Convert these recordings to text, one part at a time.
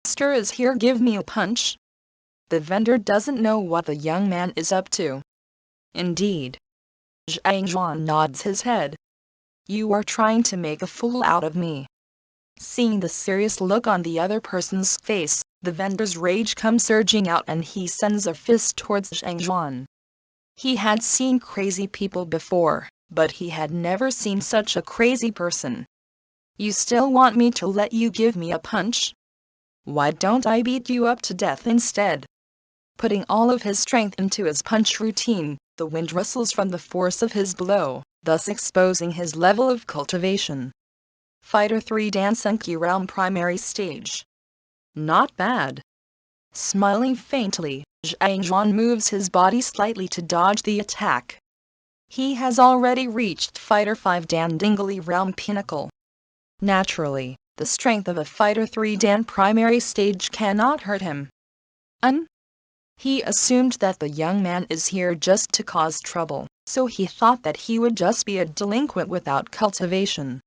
master is here, give me a punch." The vendor doesn't know what the young man is up to. Indeed. Zhang Xuan nods his head. "You are trying to make a fool out of me." Seeing the serious look on the other person's face, the vendor's rage comes surging out and he sends a fist towards Zhang Xuan. He had seen crazy people before, but he had never seen such a crazy person. "You still want me to let you give me a punch? Why don't I beat you up to death instead?" Putting all of his strength into his punch routine, the wind rustles from the force of his blow, thus exposing his level of cultivation. Fighter 3 Zhenqi Realm Primary Stage. Not bad. Smiling faintly, Zhang Xuan moves his body slightly to dodge the attack. He has already reached Fighter 5 Dan Dingli Realm Pinnacle. Naturally, the strength of a Fighter 3 Dan Primary Stage cannot hurt him. He assumed that the young man is here just to cause trouble, so he thought that he would just be a delinquent without cultivation.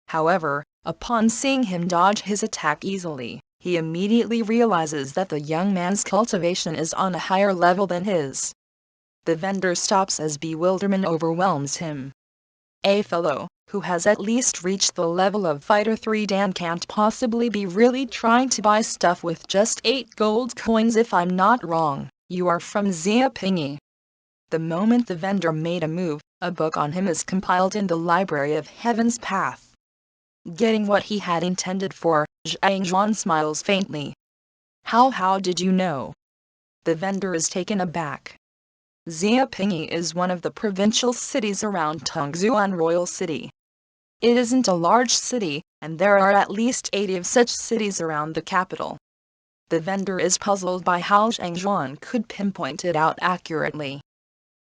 However, upon seeing him dodge his attack easily, he immediately realizes that the young man's cultivation is on a higher level than his. The vendor stops as bewilderment overwhelms him. A fellow who has at least reached the level of Fighter 3 Dan can't possibly be really trying to buy stuff with just 8 gold coins if I'm not wrong. You are from Xiapingyi. The moment the vendor made a move, a book on him is compiled in the Library of Heaven's Path. Getting what he had intended for, Zhang Xuan smiles faintly. How did you know?" The vendor is taken aback. Xiapingyi is one of the provincial cities around Tongxuan Royal City. It isn't a large city, and there are at least 80 of such cities around the capital. The vendor is puzzled by how Zhang Xuan could pinpoint it out accurately.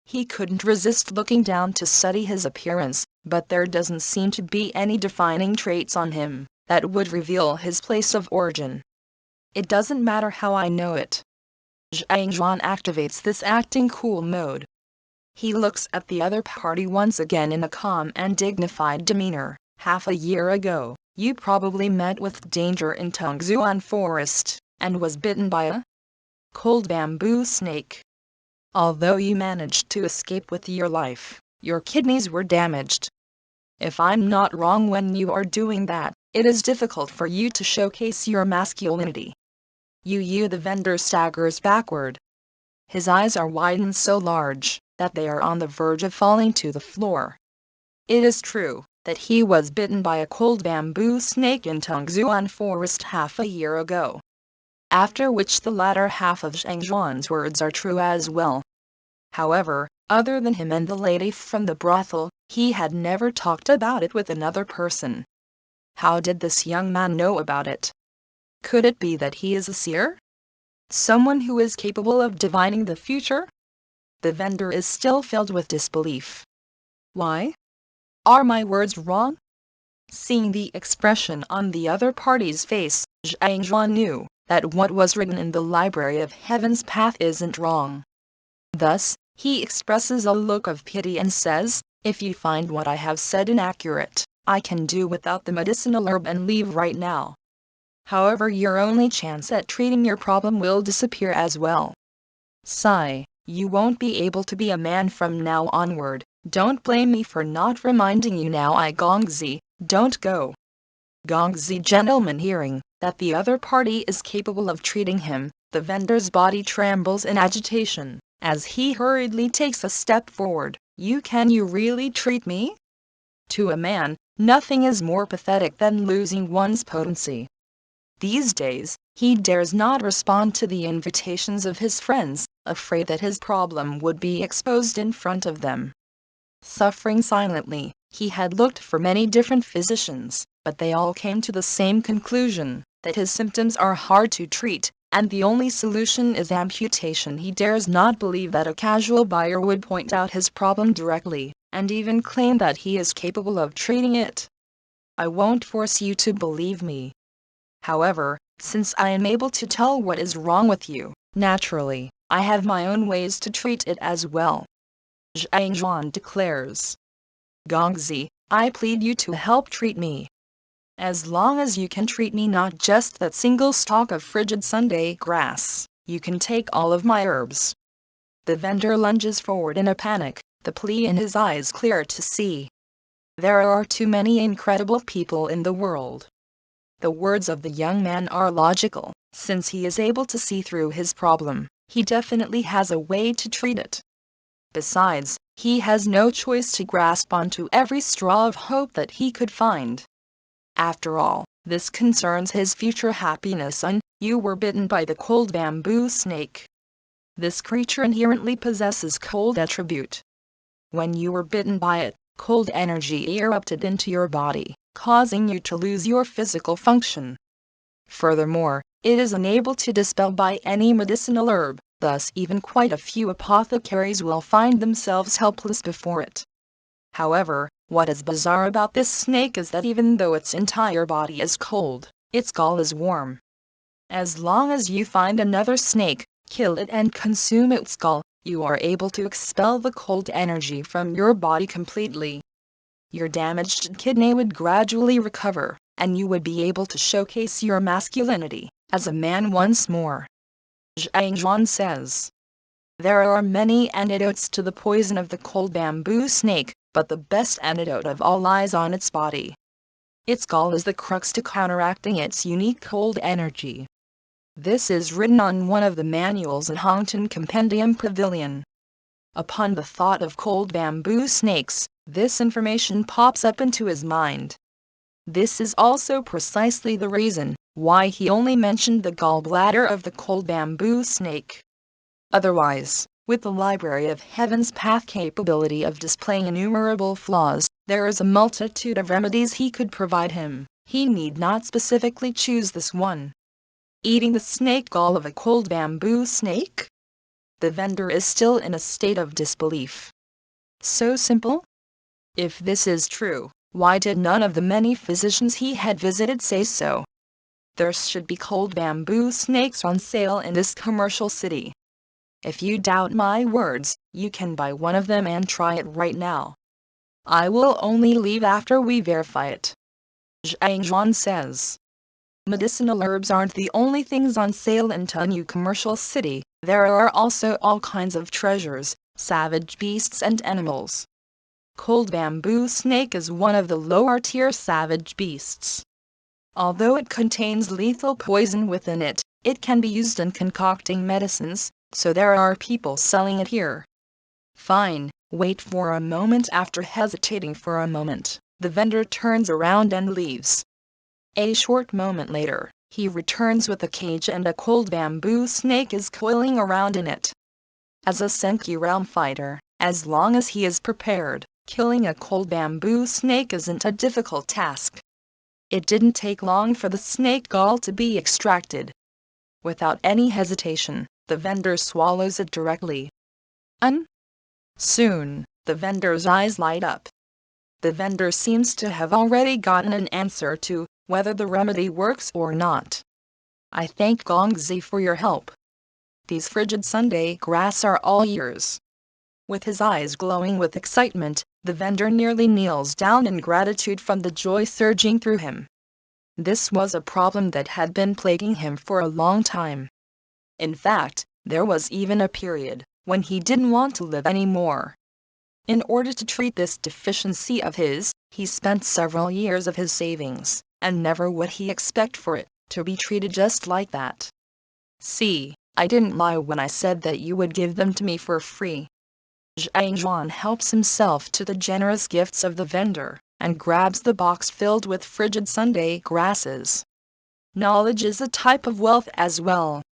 He couldn't resist looking down to study his appearance, but there doesn't seem to be any defining traits on him that would reveal his place of origin. "It doesn't matter how I know it." Zhang Xuan activates this acting cool mode. He looks at the other party once again in a calm and dignified demeanor. "Half a year ago, you probably met with danger in Tongxuan Forest, and was bitten by a cold bamboo snake. Although you managed to escape with your life, your kidneys were damaged. If I'm not wrong, when you are doing that, it is difficult for you to showcase your masculinity." The vendor staggers backward. His eyes are widened so large that they are on the verge of falling to the floor. It is true that he was bitten by a cold bamboo snake in Tongxuan Forest half a year ago. After which the latter half of Zhang Xuan's words are true as well. However, other than him and the lady from the brothel, he had never talked about it with another person. How did this young man know about it? Could it be that he is a seer? Someone who is capable of divining the future? The vendor is still filled with disbelief. Why? Are my words wrong? Seeing the expression on the other party's face, Zhang Xuan knew that what was written in the Library of Heaven's Path isn't wrong. Thus, he expresses a look of pity and says, "If you find what I have said inaccurate, I can do without the medicinal herb and leave right now. However, your only chance at treating your problem will disappear as well. Sigh, you won't be able to be a man from now onward. Don't blame me for not reminding you now. I Gongzi, don't go." Gongzi gentleman hearing that the other party is capable of treating him, the vendor's body trembles in agitation, as he hurriedly takes a step forward. Can you really treat me?" To a man, nothing is more pathetic than losing one's potency. These days, he dares not respond to the invitations of his friends, afraid that his problem would be exposed in front of them. Suffering silently, he had looked for many different physicians, but they all came to the same conclusion, that his symptoms are hard to treat, and the only solution is amputation. He dares not believe that a casual buyer would point out his problem directly, and even claim that he is capable of treating it. "I won't force you to believe me. However, since I am able to tell what is wrong with you, naturally, I have my own ways to treat it as well," Zhang Xuan declares. "Gongzi, I plead you to help treat me." As long as you can treat me not just that single stalk of frigid Sunday grass, you can take all of my herbs. The vendor lunges forward in a panic, the plea in his eyes clear to see. There are too many incredible people in the world. The words of the young man are logical, since he is able to see through his problem. He definitely has a way to treat it. Besides, he has no choice to grasp onto every straw of hope that he could find. After all, this concerns his future happiness. You were bitten by the cold bamboo snake. This creature inherently possesses cold attribute. When you were bitten by it, cold energy erupted into your body, causing you to lose your physical function. Furthermore, it is unable to dispel by any medicinal herb, thus even quite a few apothecaries will find themselves helpless before it. However, what is bizarre about this snake is that even though its entire body is cold, its gall is warm. As long as you find another snake, kill it and consume its gall, you are able to expel the cold energy from your body completely. Your damaged kidney would gradually recover, and you would be able to showcase your masculinity as a man once more. Zhang Xuan says. There are many antidotes to the poison of the cold bamboo snake, but the best antidote of all lies on its body. Its gall is the crux to counteracting its unique cold energy. This is written on one of the manuals in Hongtian compendium pavilion. Upon the thought of cold bamboo snakes, this information pops up into his mind. This is also precisely the reason why he only mentioned the gallbladder of the cold bamboo snake. Otherwise, with the Library of Heaven's path capability of displaying innumerable flaws, there is a multitude of remedies he could provide him. He need not specifically choose this one. Eating the snake gall of a cold bamboo snake? The vendor is still in a state of disbelief. So simple? If this is true, why did none of the many physicians he had visited say so? There should be cold bamboo snakes on sale in this commercial city. If you doubt my words, you can buy one of them and try it right now. I will only leave after we verify it. Zhang Xuan says. Medicinal herbs aren't the only things on sale in Tunyu commercial city, there are also all kinds of treasures, savage beasts and animals. Cold bamboo snake is one of the lower tier savage beasts. Although it contains lethal poison within it, it can be used in concocting medicines, so there are people selling it here. Fine, wait for a moment. After hesitating for a moment, the vendor turns around and leaves. A short moment later, he returns with a cage and a cold bamboo snake is coiling around in it. As a zhenqi realm fighter, as long as he is prepared, killing a cold bamboo snake isn't a difficult task. It didn't take long for the snake gall to be extracted. Without any hesitation, the vendor swallows it directly. Soon, the vendor's eyes light up. The vendor seems to have already gotten an answer to whether the remedy works or not. I thank Gongzi for your help. These frigid Sunday grass are all yours. With his eyes glowing with excitement, the vendor nearly kneels down in gratitude from the joy surging through him. This was a problem that had been plaguing him for a long time. In fact, there was even a period when he didn't want to live anymore. In order to treat this deficiency of his, he spent several years of his savings, and never would he expect for it to be treated just like that. See, I didn't lie when I said that you would give them to me for free. Zhang Xuan helps himself to the generous gifts of the vendor, and grabs the box filled with frigid Sunday grasses. Knowledge is a type of wealth as well.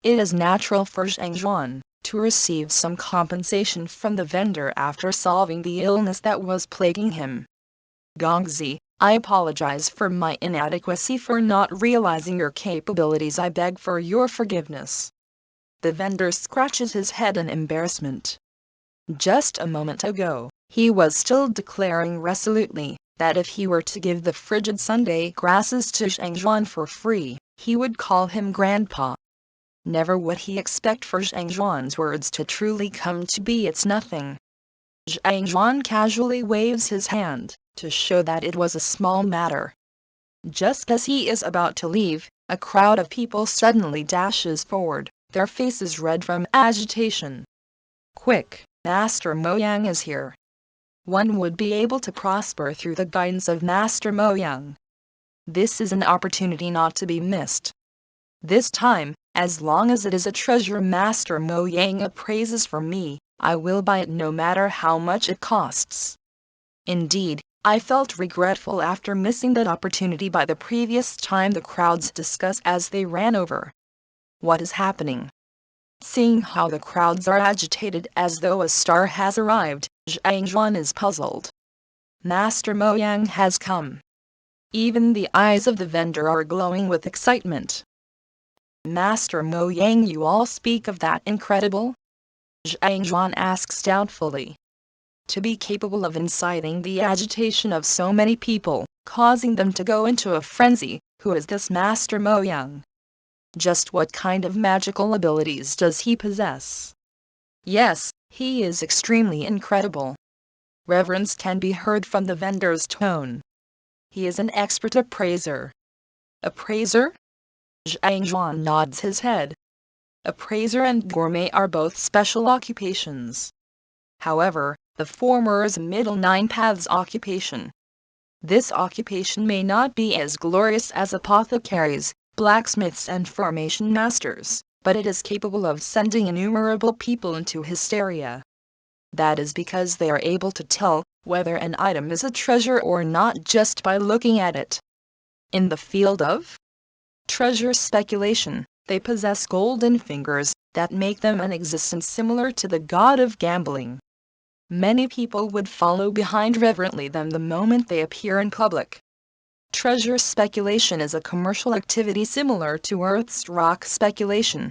It is natural for Zhang Xuan to receive some compensation from the vendor after solving the illness that was plaguing him. Gongzi, I apologize for my inadequacy for not realizing your capabilities. I beg for your forgiveness. The vendor scratches his head in embarrassment. Just a moment ago, he was still declaring resolutely that if he were to give the frigid Sunday grasses to Zhang Xuan for free, he would call him grandpa. Never would he expect for Zhang Xuan's words to truly come to be. It's nothing. Zhang Xuan casually waves his hand to show that it was a small matter. Just as he is about to leave, a crowd of people suddenly dashes forward, their faces red from agitation. Quick, Master Mo Yang is here. One would be able to prosper through the guidance of Master Mo Yang. This is an opportunity not to be missed. This time, as long as it is a treasure Master Mo Yang appraises for me, I will buy it no matter how much it costs. Indeed, I felt regretful after missing that opportunity by the previous time the crowds discussed as they ran over. What is happening? Seeing how the crowds are agitated as though a star has arrived, Zhang Xuan is puzzled. Master Mo Yang has come. Even the eyes of the vendor are glowing with excitement. Master Mo Yang, you all speak of that incredible? Zhang Xuan asks doubtfully. To be capable of inciting the agitation of so many people, causing them to go into a frenzy, who is this Master Mo Yang? Just what kind of magical abilities does he possess? Yes, he is extremely incredible. Reverence can be heard from the vendor's tone. He is an expert appraiser. Appraiser? Zhang Xuan nods his head. Appraiser and gourmet are both special occupations. However, the former is a middle nine paths occupation. This occupation may not be as glorious as apothecaries, blacksmiths and formation masters, but it is capable of sending innumerable people into hysteria. That is because they are able to tell whether an item is a treasure or not just by looking at it. In the field of treasure speculation, they possess golden fingers that make them an existence similar to the god of gambling. Many people would follow behind reverently them the moment they appear in public. Treasure speculation is a commercial activity similar to Earth's rock speculation.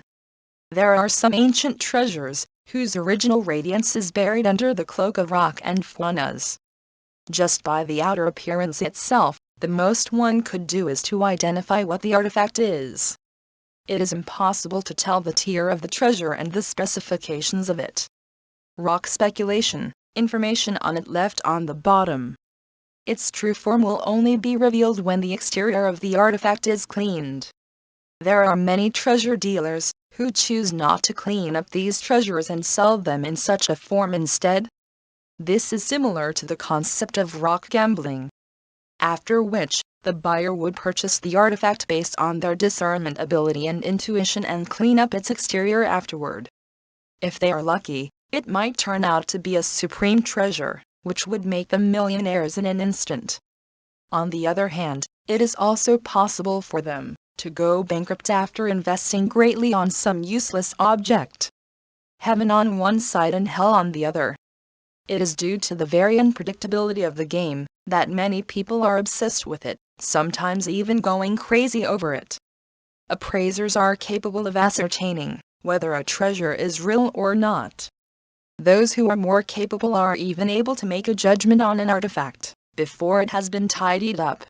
There are some ancient treasures whose original radiance is buried under the cloak of rock and faunas. Just by the outer appearance itself, the most one could do is to identify what the artifact is. It is impossible to tell the tier of the treasure and the specifications of it. Rock speculation, information on it left on the bottom. Its true form will only be revealed when the exterior of the artifact is cleaned. There are many treasure dealers who choose not to clean up these treasures and sell them in such a form instead. This is similar to the concept of rock gambling. After which, the buyer would purchase the artifact based on their discernment ability and intuition and clean up its exterior afterward. If they are lucky, it might turn out to be a supreme treasure, which would make them millionaires in an instant. On the other hand, it is also possible for them to go bankrupt after investing greatly on some useless object. Heaven on one side and hell on the other. It is due to the very unpredictability of the game that many people are obsessed with it, sometimes even going crazy over it. Appraisers are capable of ascertaining whether a treasure is real or not. Those who are more capable are even able to make a judgment on an artifact before it has been tidied up.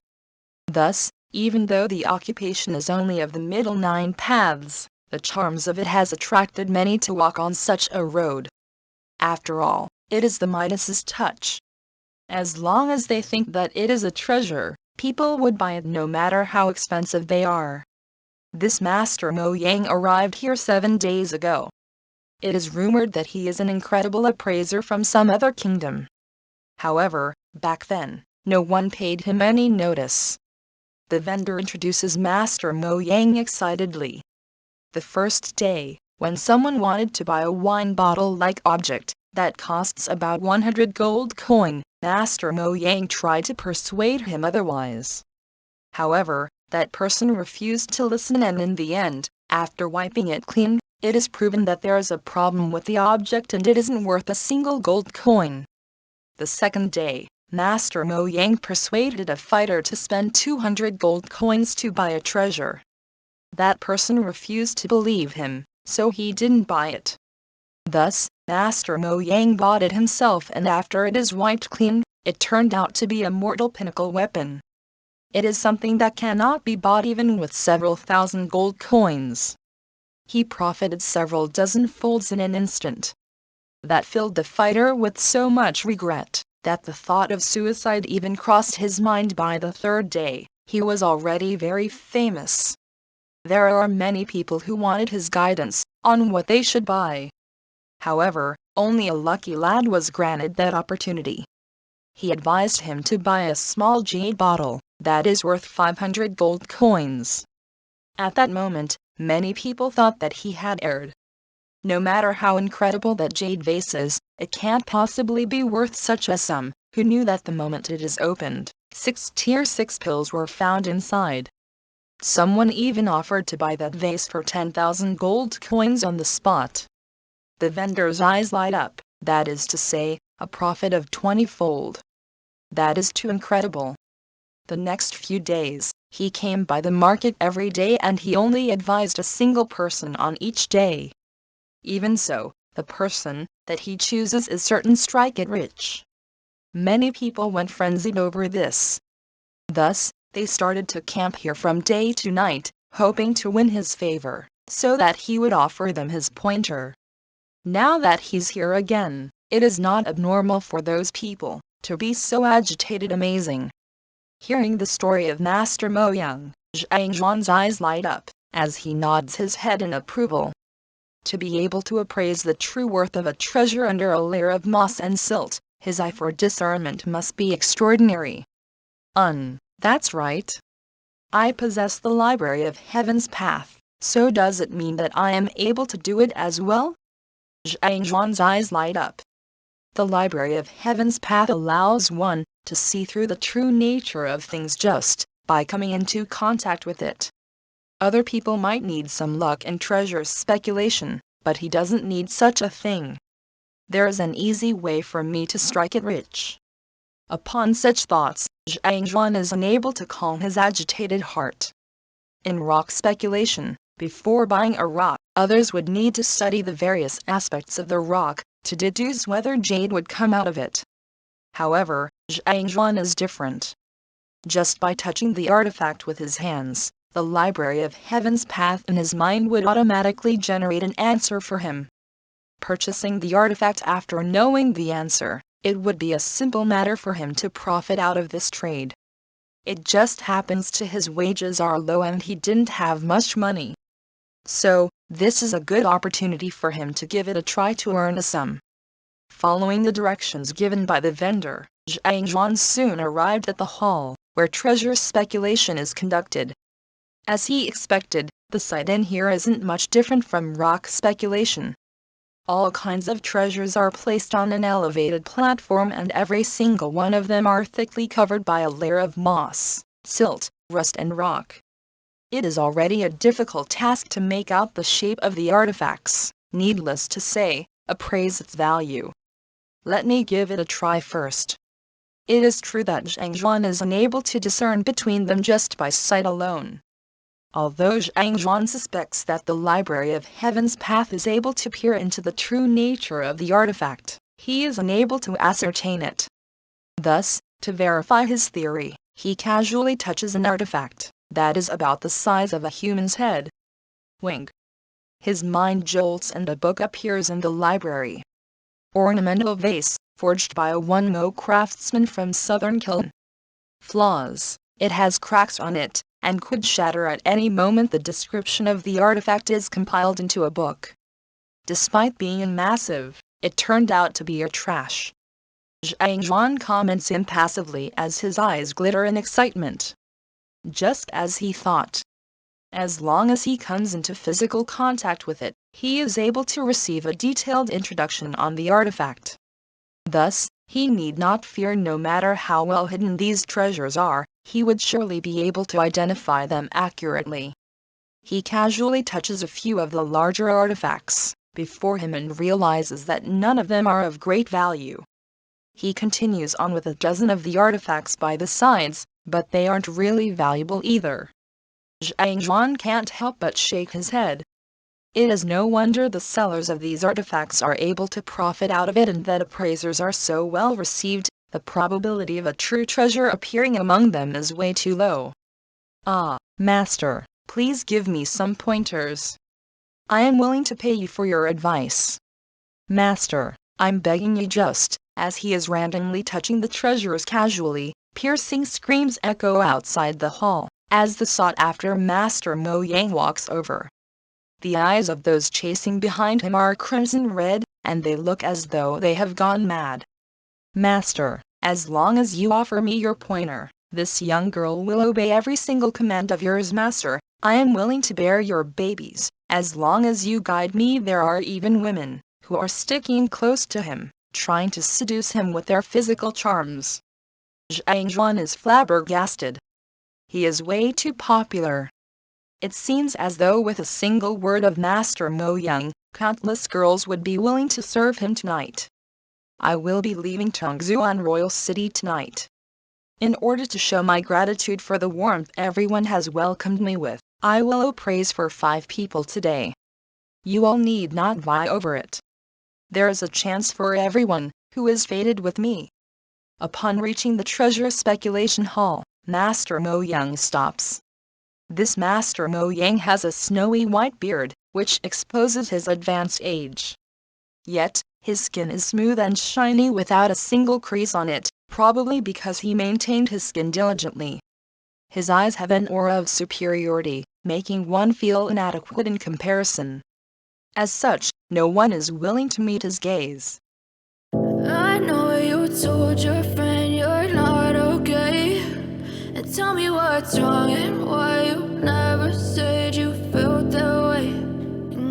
Thus, even though the occupation is only of the middle nine paths, the charms of it has attracted many to walk on such a road. After all, it is the Midas's touch. As long as they think that it is a treasure, people would buy it no matter how expensive they are. This Master Mo Yang arrived here 7 days ago. It is rumored that he is an incredible appraiser from some other kingdom. However, back then, no one paid him any notice. The vendor introduces Master Mo Yang excitedly. The first day, when someone wanted to buy a wine bottle-like object that costs about 100 gold coin, Master Mo Yang tried to persuade him otherwise. However, that person refused to listen, and in the end, after wiping it clean, it is proven that there is a problem with the object and it isn't worth a single gold coin. The second day, Master Mo Yang persuaded a fighter to spend 200 gold coins to buy a treasure. That person refused to believe him, so he didn't buy it. Thus, Master Mo Yang bought it himself, and after it is wiped clean, it turned out to be a mortal pinnacle weapon. It is something that cannot be bought even with several thousand gold coins. He profited several dozen folds in an instant. That filled the fighter with so much regret that the thought of suicide even crossed his mind by the third day. He was already very famous. There are many people who wanted his guidance on what they should buy. However, only a lucky lad was granted that opportunity. He advised him to buy a small jade bottle that is worth 500 gold coins. At that moment, many people thought that he had erred. No matter how incredible that jade vase is, it can't possibly be worth such a sum. Who knew that the moment it is opened, 6 tier 6 pills were found inside? Someone even offered to buy that vase for 10,000 gold coins on the spot. The vendor's eyes light up, that is to say, a profit of 20-fold. That is too incredible. The next few days, he came by the market every day and he only advised a single person on each day. Even so, the person that he chooses is certain to strike it rich. Many people went frenzied over this. Thus, they started to camp here from day to night, hoping to win his favor, so that he would offer them his pointer. Now that he's here again, it is not abnormal for those people to be so agitated. Amazing. Hearing the story of Master Mo Yang, Zhang Xuan's eyes light up, as he nods his head in approval. To be able to appraise the true worth of a treasure under a layer of moss and silt, his eye for discernment must be extraordinary. That's right. I possess the Library of Heaven's Path, so does it mean that I am able to do it as well? Zhang Xuan's eyes light up. The Library of Heaven's Path allows one to see through the true nature of things just by coming into contact with it. Other people might need some luck and treasure speculation, but he doesn't need such a thing. There is an easy way for me to strike it rich. Upon such thoughts, Zhang Xuan is unable to calm his agitated heart. In rock speculation, before buying a rock, others would need to study the various aspects of the rock to deduce whether jade would come out of it. However, Zhang Xuan is different. Just by touching the artifact with his hands, the Library of Heaven's Path in his mind would automatically generate an answer for him. Purchasing the artifact after knowing the answer, it would be a simple matter for him to profit out of this trade. It just happens to his wages are low and he didn't have much money. So, this is a good opportunity for him to give it a try to earn a sum. Following the directions given by the vendor, Zhang Xuan soon arrived at the hall, where treasure speculation is conducted. As he expected, the sight in here isn't much different from rock speculation. All kinds of treasures are placed on an elevated platform and every single one of them are thickly covered by a layer of moss, silt, rust and rock. It is already a difficult task to make out the shape of the artifacts, needless to say, appraise its value. Let me give it a try first. It is true that Zhang Xuan is unable to discern between them just by sight alone. Although Zhang Xuan suspects that the Library of Heaven's Path is able to peer into the true nature of the artifact, he is unable to ascertain it. Thus, to verify his theory, he casually touches an artifact that is about the size of a human's head. Wing. His mind jolts and a book appears in the library. Ornamental vase, forged by a Wunmo craftsman from southern Kiln. Flaws: it has cracks on it, and could shatter at any moment. The description of the artifact is compiled into a book. Despite being massive, it turned out to be a trash. Zhang Xuan comments impassively as his eyes glitter in excitement. Just as he thought. As long as he comes into physical contact with it, he is able to receive a detailed introduction on the artifact. Thus, he need not fear. No matter how well hidden these treasures are, he would surely be able to identify them accurately. He casually touches a few of the larger artifacts before him and realizes that none of them are of great value. He continues on with a dozen of the artifacts by the sides, but they aren't really valuable either. Zhang Xuan can't help but shake his head. It is no wonder the sellers of these artifacts are able to profit out of it and that appraisers are so well received. The probability of a true treasure appearing among them is way too low. Ah, master, please give me some pointers. I am willing to pay you for your advice. Master, I'm begging you. Just as he is randomly touching the treasures casually, Piercing screams echo outside the hall, as the sought-after Master Mo Yang walks over. The eyes of those chasing behind him are crimson red, and they look as though they have gone mad. Master, as long as you offer me your pointer, this young girl will obey every single command of yours. Master, I am willing to bear your babies, as long as you guide me. There are even women who are sticking close to him, trying to seduce him with their physical charms. Zhang Xuan is flabbergasted. He is way too popular. It seems as though with a single word of Master Mo Yang, countless girls would be willing to serve him tonight. I will be leaving Tongxuan Royal City tonight. In order to show my gratitude for the warmth everyone has welcomed me with, I will appraise for 5 people today. You all need not vie over it. There is a chance for everyone who is fated with me. Upon reaching the treasure speculation hall, Master Mo Yang stops. This Master Mo Yang has a snowy white beard, which exposes his advanced age. Yet, his skin is smooth and shiny without a single crease on it, probably because he maintained his skin diligently. His eyes have an aura of superiority, making one feel inadequate in comparison. As such, no one is willing to meet his gaze. I know you told your friend you're not okay, and tell me what's wrong and why